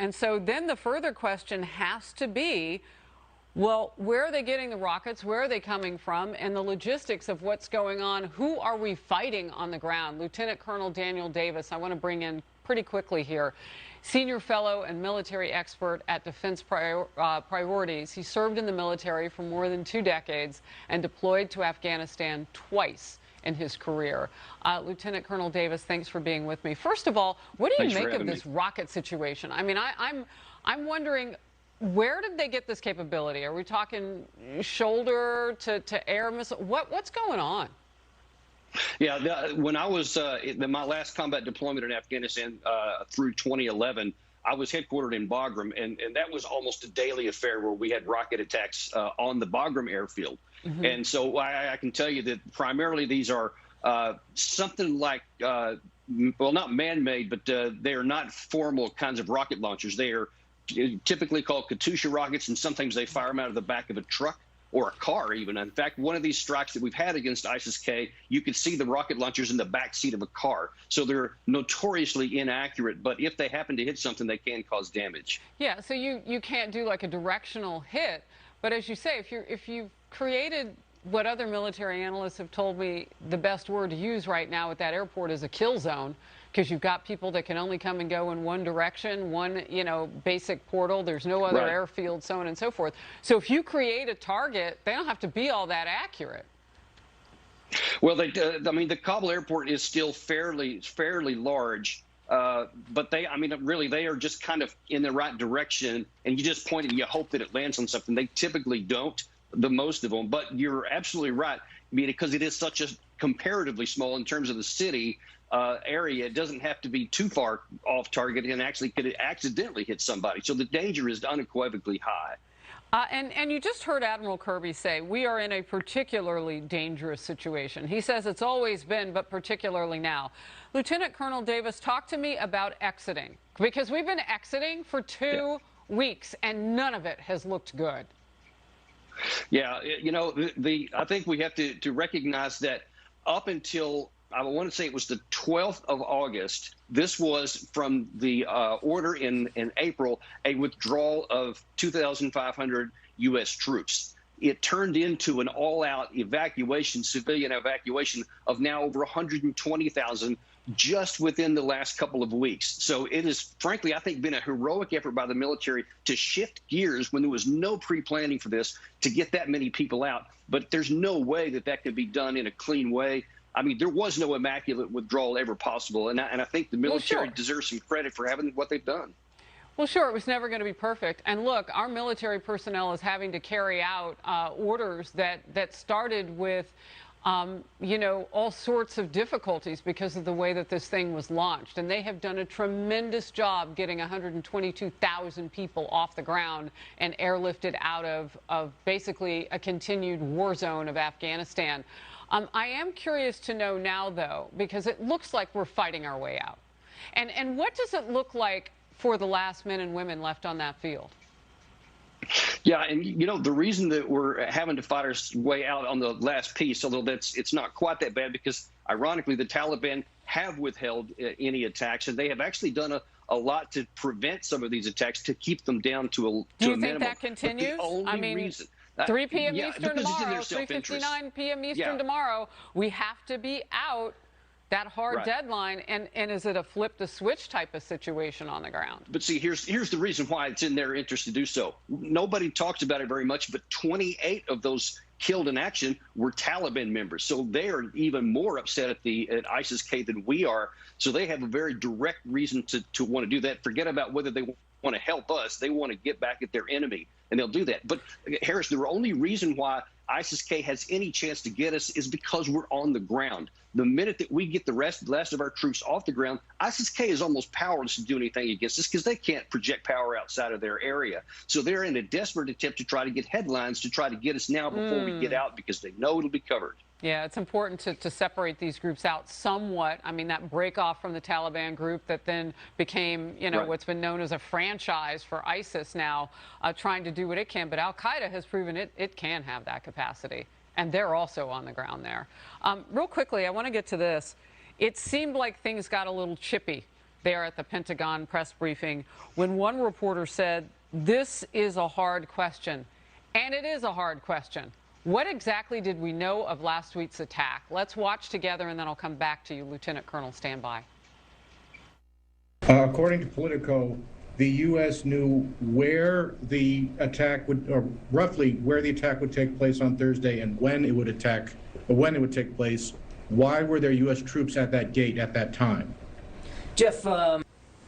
And so then the further question has to be, well, where are they getting the rockets? Where are they coming from? And the logistics of what's going on. Who are we fighting on the ground? Lieutenant Colonel Daniel Davis, I want to bring in pretty quickly here. Senior fellow and military expert at Defense Priorities. He served in the military for more than 2 decades and deployed to Afghanistan twice in his career. Lieutenant Colonel Davis, thanks for being with me. First of all, what do you make of this rocket situation? I mean, I'm wondering, where did they get this capability? Are we talking shoulder to air missile? What's going on? Yeah, when I was in my last combat deployment in Afghanistan through 2011, I was headquartered in Bagram, and that was almost a daily affair where we had rocket attacks on the Bagram airfield. And so I can tell you that primarily these are something like, well, not man-made, but they are not formal kinds of rocket launchers. They are typically called Katyusha rockets, and sometimes they fire them out of the back of a truck or a car even. In fact, one of these strikes that we've had against ISIS-K, you could see the rocket launchers in the back seat of a car. So they're notoriously inaccurate, but if they happen to hit something, they can cause damage. Yeah, so you can't do like a directional hit, but as you say, if you've created what other military analysts have told me the best word to use right now at that airport is a kill zone, because you've got people that can only come and go in one direction, one, basic portal. There's no other airfield, so on and so forth. So if you create a target, they don't have to be all that accurate. Well, I mean, the Kabul airport is still fairly large, but they are just kind of in the right direction, and you just point and you hope that it lands on something. They typically don't, the most of them, but you're absolutely right. I mean, because it is such a comparatively small in terms of the city area, it doesn't have to be too far off target and actually could accidentally hit somebody. So the danger is unequivocally high. And you just heard Admiral Kirby say we are in a particularly dangerous situation. He says it's always been, but particularly now. Lieutenant Colonel Davis, talk to me about exiting, because we've been exiting for 2 weeks and none of it has looked good. Yeah, I think we have to recognize that up until, I want to say it was the 12th of August, this was from the order in April, a withdrawal of 2,500 U.S. troops. It turned into an all-out evacuation, civilian evacuation of now over 120,000 just within the last couple of weeks. So it has, frankly, I think, been a heroic effort by the military to shift gears when there was no pre-planning for this to get that many people out. But there's no way that could be done in a clean way. I mean, there was no immaculate withdrawal ever possible, and I think the military deserves some credit for having what they've done. Well, sure, it was never going to be perfect. And look, our military personnel is having to carry out orders that started with all sorts of difficulties because of the way that this thing was launched. And they have done a tremendous job getting 122,000 people off the ground and airlifted out of basically a continued war zone of Afghanistan. I am curious to know now, though, because it looks like we're fighting our way out. And what does it look like for the last men and women left on that field? Yeah, and the reason that we're having to fight our way out on the last piece, although it's not quite that bad, because ironically the Taliban have withheld any attacks, and they have actually done a lot to prevent some of these attacks, to keep them down to a minimum. Do you think that continues? I mean, 3 p.m. Eastern tomorrow, 3:59 p.m. Eastern tomorrow, we have to be out. That hard deadline, and is it a flip the switch type of situation on the ground? But see, here's the reason why it's in their interest to do so. Nobody talks about it very much, but 28 of those killed in action were Taliban members. So they are even more upset at ISIS-K than we are. So they have a very direct reason to want to do that. Forget about whether they want to help us. They want to get back at their enemy, and they'll do that. But Harris, the only reason why ISIS-K has any chance to get us is because we're on the ground. The minute that we get the last of our troops off the ground, ISIS-K is almost powerless to do anything against us because they can't project power outside of their area. So they're in a desperate attempt to try to get headlines to try to get us now before we get out, because they know it'll be covered. Yeah, it's important to separate these groups out somewhat. I mean, that break off from the Taliban group that then became, what's been known as a franchise for ISIS now, trying to do what it can. But al-Qaeda has proven it can have that capacity. And they're also on the ground there. Real quickly, I want to get to this. It seemed like things got a little chippy there at the Pentagon press briefing when one reporter said, "This is a hard question." And it is a hard question. What exactly did we know of last week's attack? Let's watch together, and then I'll come back to you, Lieutenant Colonel. Stand by. According to Politico, the U.S. knew where the attack would, or roughly where the attack would take place on Thursday and when it would take place. Why were there U.S. troops at that gate at that time? Jeff,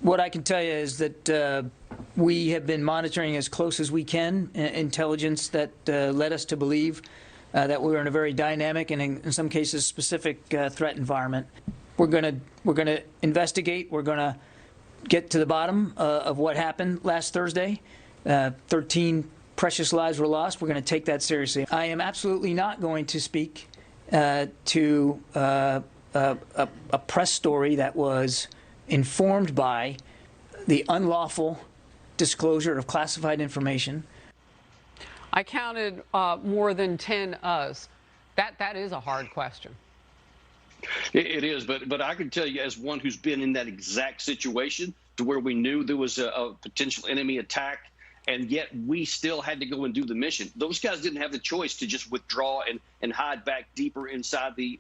what I can tell you is that we have been monitoring as close as we can intelligence that led us to believe that we were in a very dynamic and in some cases specific threat environment. We're going to investigate. We're going to get to the bottom of what happened last Thursday. 13 precious lives were lost. We're going to take that seriously. I am absolutely not going to speak to a press story that was informed by the unlawful disclosure of classified information. I counted more than 10 us. That is a hard question. It is, but I can tell you, as one who's been in that exact situation, to where we knew there was a potential enemy attack, and yet we still had to go and do the mission. Those guys didn't have the choice to just withdraw and hide back deeper inside the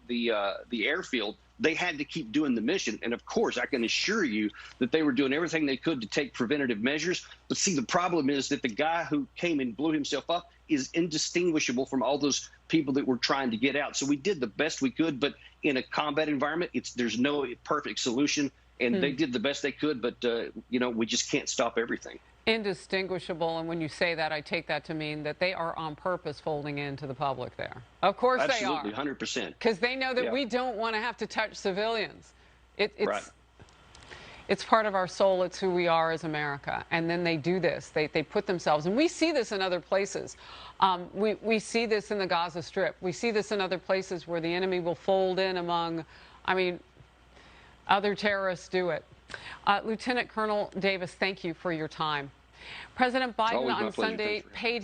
airfield. They had to keep doing the mission. And of course, I can assure you that they were doing everything they could to take preventative measures. But see, the problem is that the guy who came and blew himself up is indistinguishable from all those people that were trying to get out. So we did the best we could, but in a combat environment, there's no perfect solution. And they did the best they could, but we just can't stop everything. Indistinguishable, and when you say that, I take that to mean that they are on purpose folding into the public there. Of course they are. Absolutely, 100%. Because they know that we don't want to have to touch civilians. Right. It's part of our soul. It's who we are as America. And then they do this. They put themselves, and we see this in other places. We see this in the Gaza Strip. We see this in other places where the enemy will fold in among, other terrorists do it. Lieutenant Colonel Davis, thank you for your time. President Biden on Sunday paid